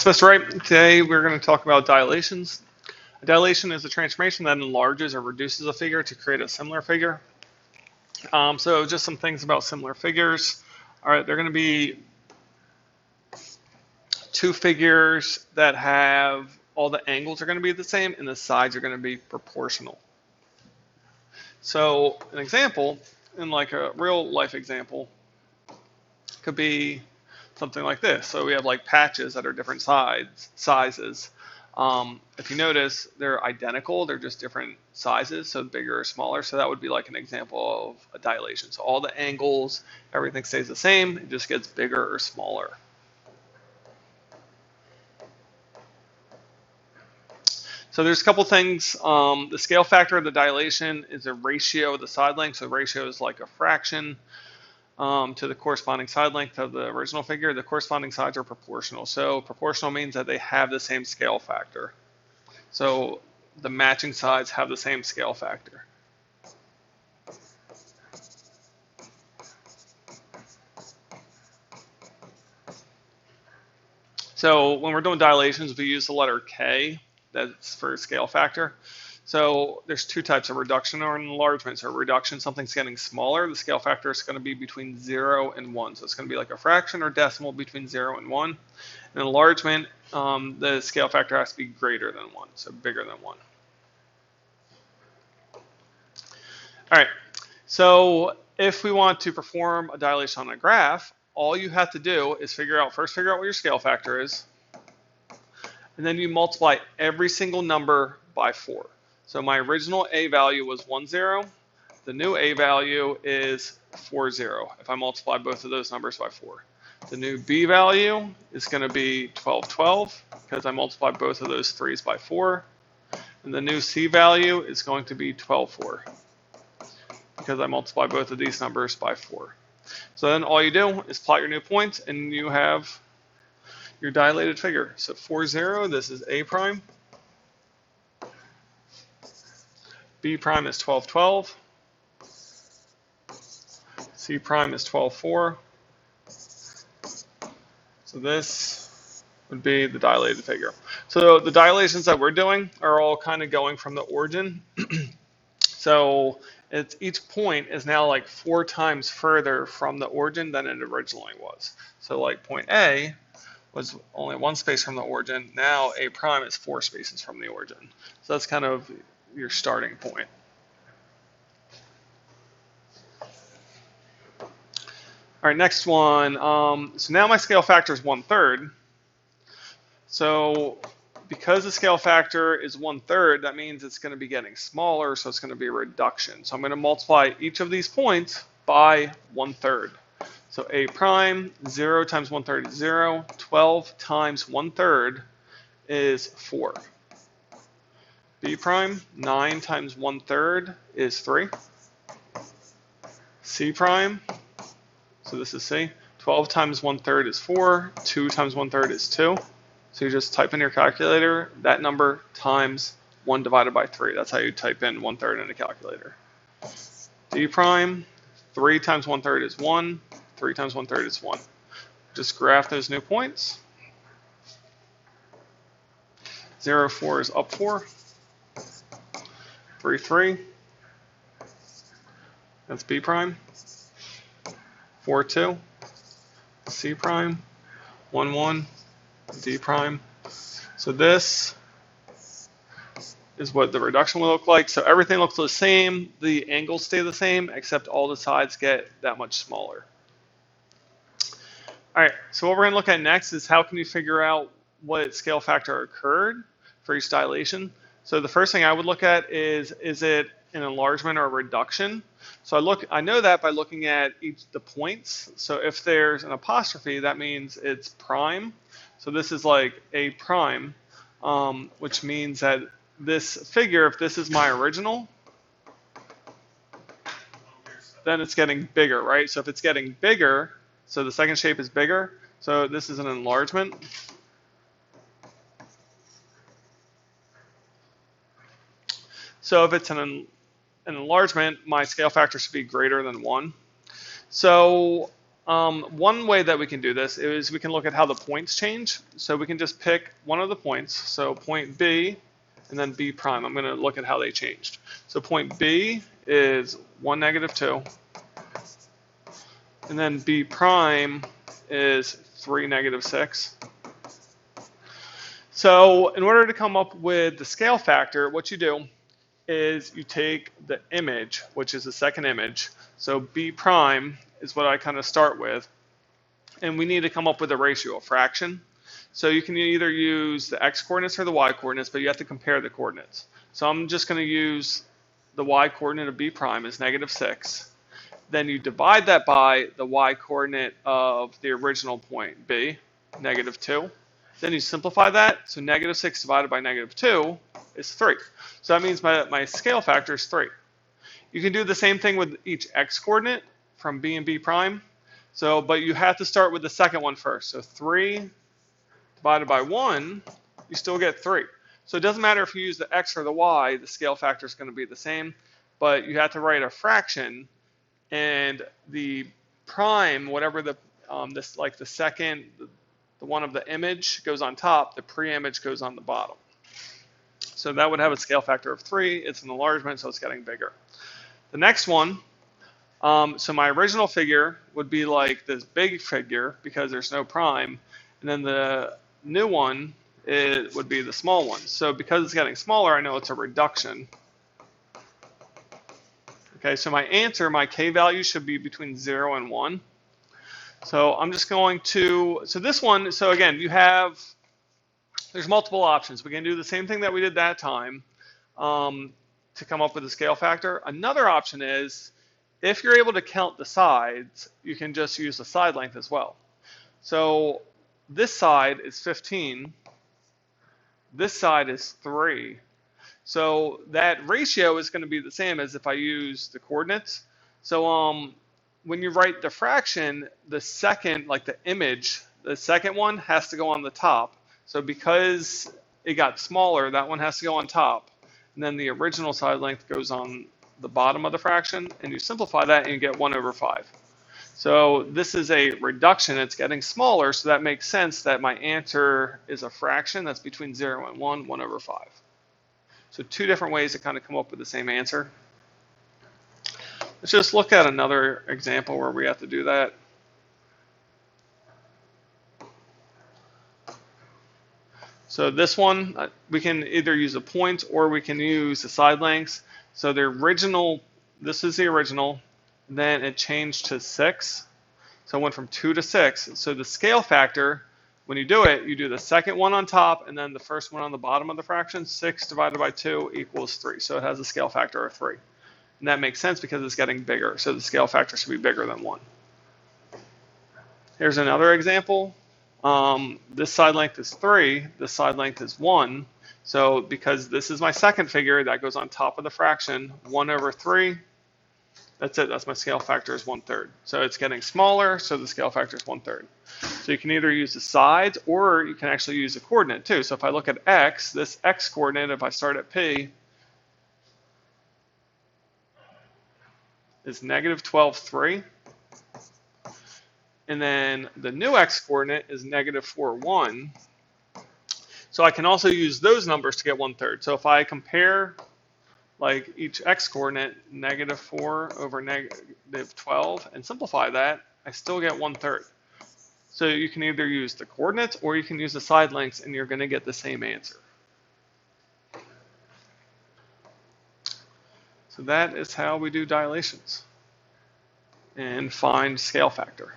That's right. Today we're going to talk about dilations. A dilation is a transformation that enlarges or reduces a figure to create a similar figure. So just some things about similar figures. All right, they're going to be two figures that have all the angles are going to be the same and the sides are going to be proportional. So an example, in like a real life example, could be something like this. So we have like patches that are different sizes. If you notice, they're identical, they're just different sizes, so bigger or smaller. So that would be like an example of a dilation. So all the angles, everything stays the same, it just gets bigger or smaller. So there's a couple things. The scale factor of the dilation is a ratio of the side length. So ratio is like a fraction to the corresponding side length of the original figure. The corresponding sides are proportional. So proportional means that they have the same scale factor. So the matching sides have the same scale factor. So when we're doing dilations, we use the letter K. That's for scale factor. So there's two types of reduction or enlargement. So reduction, something's getting smaller. The scale factor is going to be between 0 and 1. So it's going to be like a fraction or decimal between 0 and 1. And enlargement, the scale factor has to be greater than 1, so bigger than 1. All right, so if we want to perform a dilation on a graph, all you have to do is first figure out what your scale factor is, and then you multiply every single number by 4. So my original A value was 10. The new A value is 40 if I multiply both of those numbers by 4. The new B value is going to be 1212 because I multiplied both of those 3's by 4. And the new C value is going to be 124 because I multiplied both of these numbers by 4. So then all you do is plot your new points and you have your dilated figure. So 40, this is A prime. B prime is 1212. C prime is 124. So this would be the dilated figure. So the dilations that we're doing are all kind of going from the origin. So each point is now like 4 times further from the origin than it originally was. So like point A was only 1 space from the origin. Now A prime is 4 spaces from the origin. So that's kind of your starting point. All right, next one. So now my scale factor is 1/3. So because the scale factor is 1/3, that means it's going to be getting smaller, so it's going to be a reduction. So I'm going to multiply each of these points by 1/3. So A prime, 0 times 1/3 is 0. 12 times 1/3 is 4. B prime, 9 times 1/3 is 3. C prime, so this is C, 12 times 1/3 is 4. 2 times 1/3 is 2. So you just type in your calculator, that number times 1 divided by 3. That's how you type in 1/3 in a calculator. D prime, 3 times 1/3 is 1. 3 times 1/3 is 1. Just graph those new points. 0, 4 is up 4. 3, 3. That's B prime. 4, 2. C prime. 1, 1. D prime. So this is what the reduction will look like. So everything looks the same. The angles stay the same, except all the sides get that much smaller. All right, so what we're going to look at next is how can you figure out what scale factor occurred for each dilation. So the first thing I would look at is it an enlargement or a reduction? So I know that by looking at the points. So if there's an apostrophe, that means it's prime. So this is like A prime, which means that this figure, if this is my original, then it's getting bigger, right? So if it's getting bigger, so the second shape is bigger, so this is an enlargement. So if it's an enlargement, my scale factor should be greater than 1. So One way that we can do this is we can look at how the points change. So we can just pick one of the points. So point B and then B prime. I'm going to look at how they changed. So point B is 1, -2. And then B prime is 3, -6. So in order to come up with the scale factor, what you do is you take the image, which is the second image. So B prime is what I kind of start with. And we need to come up with a ratio, a fraction. So you can either use the x coordinates or the y coordinates, but you have to compare the coordinates. So I'm just going to use the y coordinate of B prime as -6. Then you divide that by the y coordinate of the original point B, -2. Then you simplify that. So -6 divided by -2 is 3. So that means my scale factor is 3. You can do the same thing with each x coordinate from B and B prime. So, but you have to start with the second one first. So 3 divided by 1, you still get 3. So it doesn't matter if you use the x or the y, the scale factor is going to be the same. But you have to write a fraction, and the prime, whatever the this like the second, the one of the image goes on top, the pre-image goes on the bottom. So that would have a scale factor of 3. It's an enlargement, so it's getting bigger. The next one, so my original figure would be like this big figure because there's no prime, and then the new one would be the small one. So because it's getting smaller, I know it's a reduction. Okay, so my answer, my k value should be between 0 and 1. So I'm just going to, so this one, so again, there's multiple options. We can do the same thing that we did that time to come up with a scale factor. Another option is, if you're able to count the sides, you can just use the side length as well. So this side is 15. This side is 3. So that ratio is going to be the same as if I use the coordinates. So when you write the fraction, the second, like the image, the second one has to go on the top. So because it got smaller, that one has to go on top. And then the original side length goes on the bottom of the fraction, and you simplify that and you get 1/5. So this is a reduction, it's getting smaller, so that makes sense that my answer is a fraction that's between 0 and 1, 1/5. So two different ways to kind of come up with the same answer. Let's just look at another example where we have to do that. So this one, we can either use a point or we can use the side lengths. So the original, this is the original, then it changed to 6. So it went from 2 to 6. So the scale factor, when you do it, you do the second one on top and then the first one on the bottom of the fraction. 6 divided by 2 equals 3. So it has a scale factor of 3. And that makes sense because it's getting bigger. So the scale factor should be bigger than 1. Here's another example. This side length is 3. This side length is 1. So because this is my second figure, that goes on top of the fraction. 1/3. That's it. That's my scale factor is 1/3. So it's getting smaller, so the scale factor is 1/3. So you can either use the sides or you can actually use the coordinate too. So if I look at x, this x coordinate, if I start at P, is -12, 3. And then the new x coordinate is -4, 1. So I can also use those numbers to get 1/3. So if I compare like each x coordinate, -4 over -12, and simplify that, I still get 1/3. So you can either use the coordinates or you can use the side lengths and you're going to get the same answer. So that is how we do dilations and find scale factor.